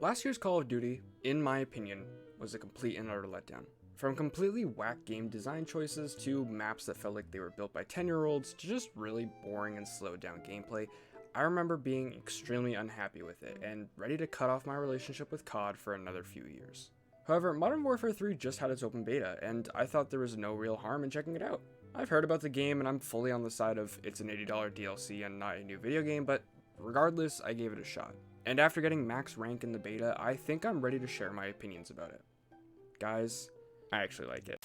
Last year's Call of Duty, in my opinion, was a complete and utter letdown. From completely whack game design choices to maps that felt like they were built by 10-year-olds to just really boring and slowed down gameplay, I remember being extremely unhappy with it and ready to cut off my relationship with COD for another few years. However, Modern Warfare 3 just had its open beta, and I thought there was no real harm in checking it out. I've heard about the game and I'm fully on the side of it's an $80 DLC and not a new video game, but regardless, I gave it a shot. And after getting max rank in the beta, I think I'm ready to share my opinions about it. Guys, I actually like it.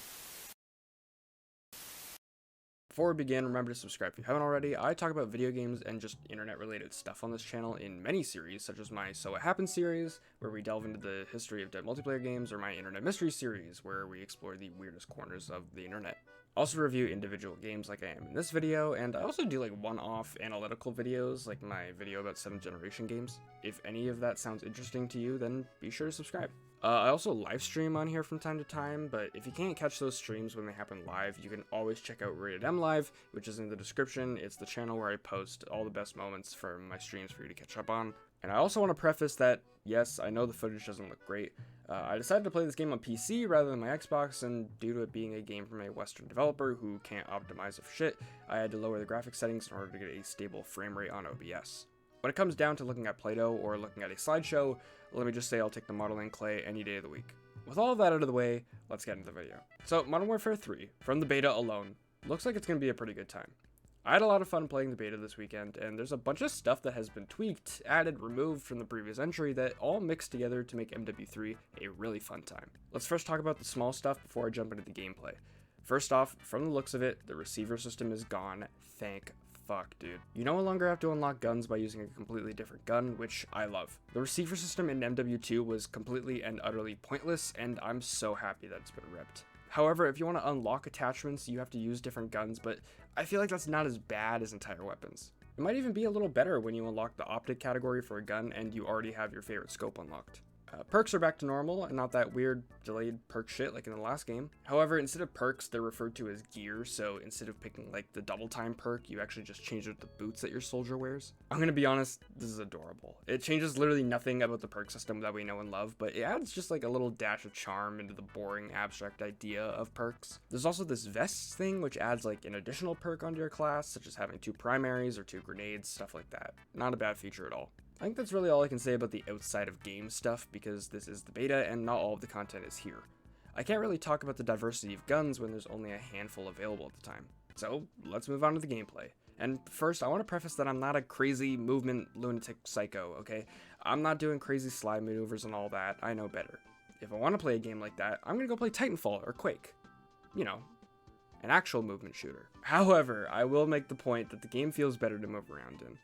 Before we begin, remember to subscribe if you haven't already. I talk about video games and just internet related stuff on this channel in many series, such as my So It Happened series, where we delve into the history of dead multiplayer games, or my Internet Mystery series, where we explore the weirdest corners of the internet. I also review individual games like I am in this video, and I also do like one-off analytical videos, like my video about 7th generation games. If any of that sounds interesting to you, then be sure to subscribe. I also live stream on here from time to time, but if you can't catch those streams when they happen live, you can always check out RatedEm Live, which is in the description. It's the channel where I post all the best moments from my streams for you to catch up on. And I also want to preface that, yes, I know the footage doesn't look great. I decided to play this game on PC rather than my Xbox, and due to it being a game from a Western developer who can't optimize for shit, I had to lower the graphics settings in order to get a stable frame rate on OBS. When it comes down to looking at Play-Doh or looking at a slideshow, let me just say I'll take the modeling clay any day of the week. With all of that out of the way, let's get into the video. So, Modern Warfare 3, from the beta alone, looks like it's going to be a pretty good time. I had a lot of fun playing the beta this weekend, and there's a bunch of stuff that has been tweaked, added, removed from the previous entry that all mixed together to make MW3 a really fun time. Let's first talk about the small stuff before I jump into the gameplay. First off, from the looks of it, the receiver system is gone. Thank fuck, dude. You no longer have to unlock guns by using a completely different gun, which I love. The receiver system in MW2 was completely and utterly pointless, and I'm so happy that it's been ripped. However, if you want to unlock attachments, you have to use different guns, but I feel like that's not as bad as entire weapons. It might even be a little better when you unlock the optic category for a gun and you already have your favorite scope unlocked. Perks are back to normal and not that weird delayed perk shit like in the last game. However, instead of perks, they're referred to as gear, so instead of picking like the double time perk, you actually just change out the boots that your soldier wears. I'm gonna be honest, this is adorable. It changes literally nothing about the perk system that we know and love, but it adds just like a little dash of charm into the boring abstract idea of perks. There's also this vests thing, which adds like an additional perk onto your class, such as having 2 primaries or 2 grenades, stuff like that. Not a bad feature at all. I think that's really all I can say about the outside of game stuff, because this is the beta and not all of the content is here. I can't really talk about the diversity of guns when there's only a handful available at the time. So let's move on to the gameplay. And first, I want to preface that I'm not a crazy movement lunatic psycho, okay? I'm not doing crazy slide maneuvers and all that, I know better. If I want to play a game like that, I'm gonna go play Titanfall or Quake. You know, an actual movement shooter. However, I will make the point that the game feels better to move around in.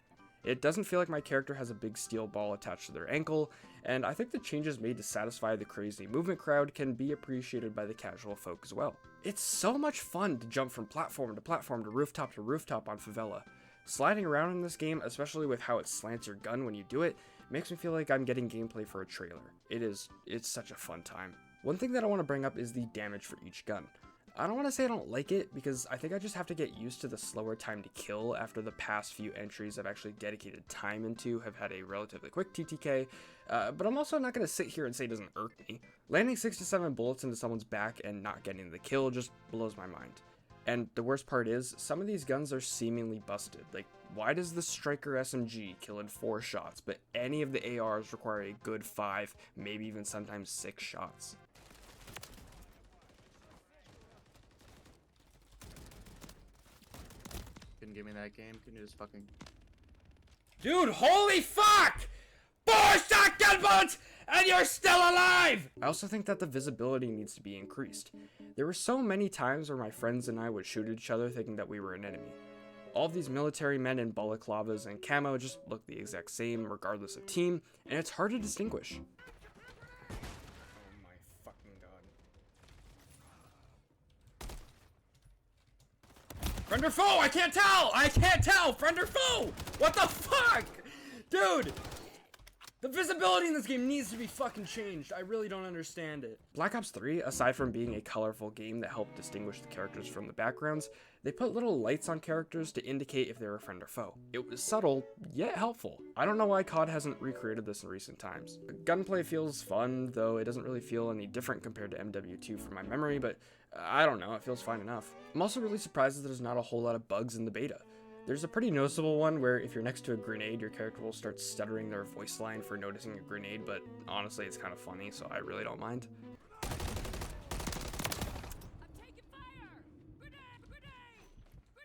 It doesn't feel like my character has a big steel ball attached to their ankle, and I think the changes made to satisfy the crazy movement crowd can be appreciated by the casual folk as well. It's so much fun to jump from platform to rooftop on Favela. Sliding around in this game, especially with how it slants your gun when you do it, makes me feel like I'm getting gameplay for a trailer. It's such a fun time. One thing that I want to bring up is the damage for each gun. I don't want to say I don't like it, because I think I just have to get used to the slower time to kill after the past few entries I've actually dedicated time into have had a relatively quick TTK, but I'm also not going to sit here and say it doesn't irk me. Landing 6 to 7 bullets into someone's back and not getting the kill just blows my mind. And the worst part is, some of these guns are seemingly busted. Like, why does the Striker SMG kill in 4 shots, but any of the ARs require a good 5, maybe even sometimes 6 shots? Give me that game. Can you just fucking... Dude, holy fuck! 4 shotgun bullets and you're still alive! I also think that the visibility needs to be increased. There were so many times where my friends and I would shoot at each other thinking that we were an enemy. All of these military men in balaclavas and camo just look the exact same regardless of team, and it's hard to distinguish. Friend or foe? I can't tell! I can't tell! Friend or foe? What the fuck? Dude! The visibility in this game needs to be fucking changed. I really don't understand it. Black Ops 3, aside from being a colorful game that helped distinguish the characters from the backgrounds, they put little lights on characters to indicate if they were a friend or foe. It was subtle, yet helpful. I don't know why COD hasn't recreated this in recent times. Gunplay feels fun, though it doesn't really feel any different compared to MW2 from my memory, but I don't know, it feels fine enough. I'm also really surprised that there's not a whole lot of bugs in the beta. There's a pretty noticeable one where if you're next to a grenade, your character will start stuttering their voice line for noticing a grenade, but honestly, it's kind of funny, so I really don't mind.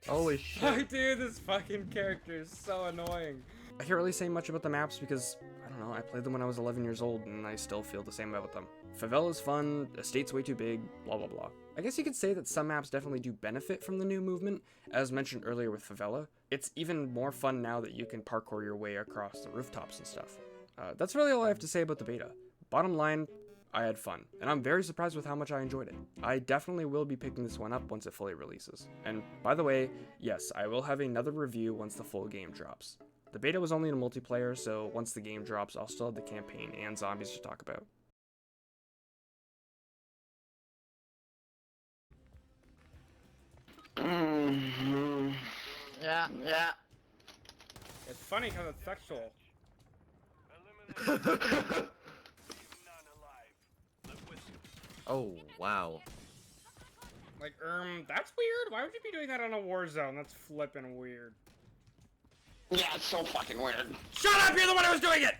Holy shit. Dude, this fucking character is so annoying. I can't really say much about the maps because, I don't know, I played them when I was 11 years old and I still feel the same about them. Favela's fun, estate's way too big, blah blah blah. I guess you could say that some maps definitely do benefit from the new movement. As mentioned earlier with Favela, it's even more fun now that you can parkour your way across the rooftops and stuff. That's really all I have to say about the beta. Bottom line, I had fun, and I'm very surprised with how much I enjoyed it. I definitely will be picking this one up once it fully releases. And by the way, yes, I will have another review once the full game drops. The beta was only in multiplayer, so once the game drops, I'll still have the campaign and zombies to talk about. Yeah. It's funny because it's sexual. Oh, wow. Like, that's weird. Why would you be doing that on a war zone? That's flippin' weird. Yeah, it's so fucking weird. Shut up! You're the one who was doing it!